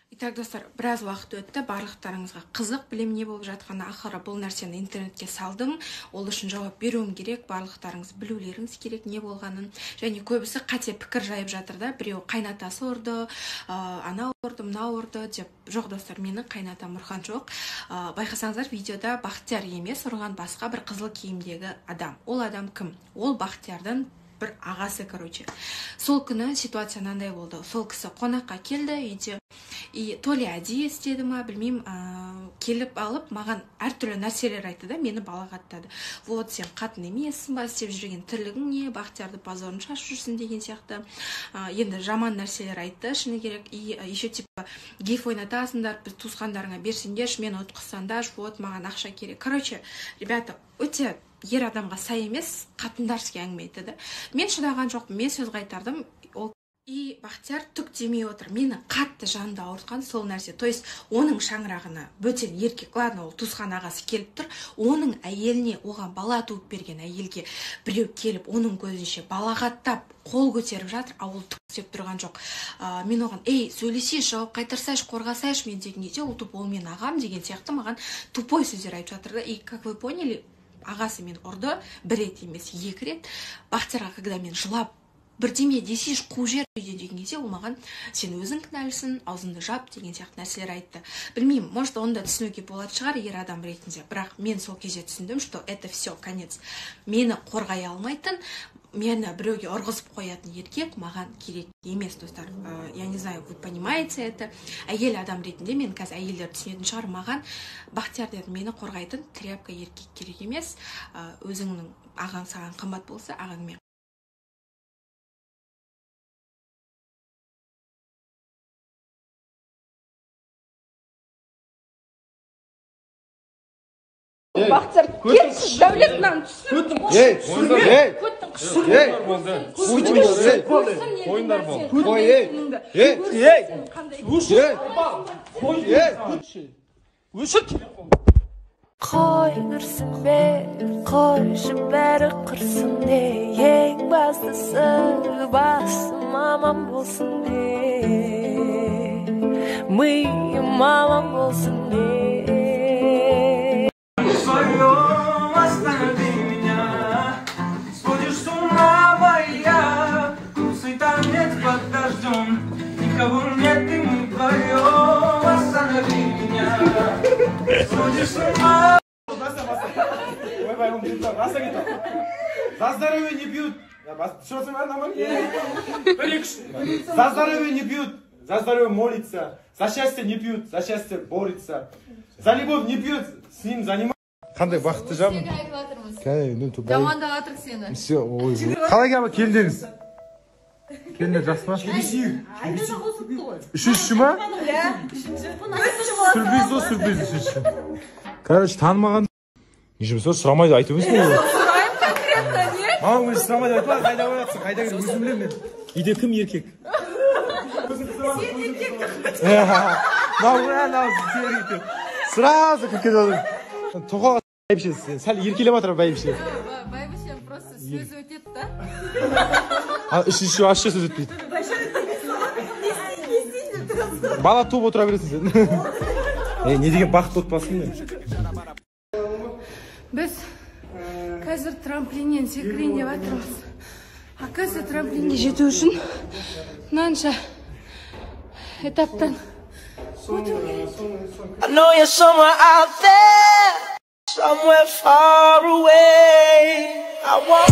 Итак, достар, біраз уақыт өтті, барлықтарыңызға қызық, білем не болып жатқаны, ақыры бұл нәрсені интернетке салдым. Ол үшін жауап беруім керек, барлықтарыңыз білулеріңіз керек не болғанын. Және көбісі қате пікір жайып жатыр да, біреу қайнатасы ұрды, анау ұрды, мынау ұрды деп. Жоқ, достар, менің қайнатам ұрған жоқ. Байқасаңыздар, видеода Бақтияр емес, ұрған басқа бір қызыл киімдегі адам. Ол адам кім? Ол Бақтиярдың бір ағасы, короче. Сол күні ситуация мынандай болды. Сол кісі қонаққа келді үйде. То ли әдейі істеді ма, білмеймін, келіп алып, маған әртүрлі нәрселер айтты да, мені балағаттады. Вот, сен қатын емессің ба, істеп жүрген тірлігің не, Бақтиярды позорын шашып жүрсің деген сияқты. Енді жаман нәрселер айтты, шыны керек. И еще типа гейф ойнатасыңдар, біз туысқандарыңа берсеңдерші, мен ұтқызсаңдар, вот, маған ақша керек. Короче, ребята, өте ер адамға сай емес, қатындарский әңгіме айтты да. Мен шыдаған жоқпын, мен сөз қайтардым. И Бақтияр түк демей отыр. Мені қатты жанымда ауыртқан сол нәрсе. То есть оның шаңырағына бөтен еркек, ладно, ол туысқан ағасы келіп тұр, оның әйеліне, оған бала туып берген әйелге біреу келіп, оның көзінше балағаттап, қол көтеріп жатыр, а ол түк істеп тұрған жоқ. Мен оған, ей, сөйлесейші, жауап қайтарсайшы, қорғасайшы мен деген кезде, ол ол мен ағам деген сияқты маған тупой сөздер айтып жатыр да. И как вы поняли, ағасы мен ұрды, бір рет емес, екі рет. Бақтиярға, когда мен жылап, бірдеме десейші, қу жер деген кезде, ол маған сен өзің кінәлісің, аузыңды жап деген сияқты нәрселер айтты. Білмеймін, может, оны да түсінуге болады шығар ер адам ретінде, бірақ мен сол кезде түсіндім, что это все, конец. Мені қорғай алмайтын, мені біреуге ұрғызып қоятын еркек маған керек емес, достар. Я не знаю, вы понимаете это. Әйел адам ретінде мен қазір әйелдер түсінетін шығар, маған Бақтияр деді, мені қорғайтын тряпка еркек керек емес. Өзіңнің ағаң саған қымбат болса, ағаңмен. Бақтияр, кетші, дәулетнан түсін. Қойдырсын бәрі, қойшы бәрі қырсын де, ең бастысы басым аман болсын де, миым аман болсын де. Никого нет, и мы вдвоем, останови меня. Сходишь с ума. За здоровье не бьют. Что за нормально? За здоровье не бьют, за здоровье молится. За счастье не бьют, за счастье борется. За любовь не бьют, с ним занимаются. Қандай бақытты жамын. Жамандап жатырық сені. Все, ой. Қалай келіп келдіңіз? Келдіңіз жақсы ма? Үшінші ма? Сүрбейіз о, сүрбейіз үшінші. Короче, танымаған. Не жұмыс бар, сұрамайды айтып өсін. Сұрайым конкретно, не? Маған өзі сұрамайды айтып, қайда оятсың, қайда келіп өзім білем мен. Үйде кім еркек? Сен еркек. Сен еркек. Сразу кім кетіп отыр. Тұқаға бәйбішесі, сәл еркелеп атыр бәйбіше. Бәйбішем просто сөз өтеді да. Үшінші ашшы сөз өтпейді. Бала туып отыра бересің сен. Не деген бақыт отбасың мен? Біз қазір трамплиннен секірейін деп жатырмыз. Оказывается, трамплинге жету үшін мынанша этаптан өту керек. I know you're somewhere out there, somewhere far away. I want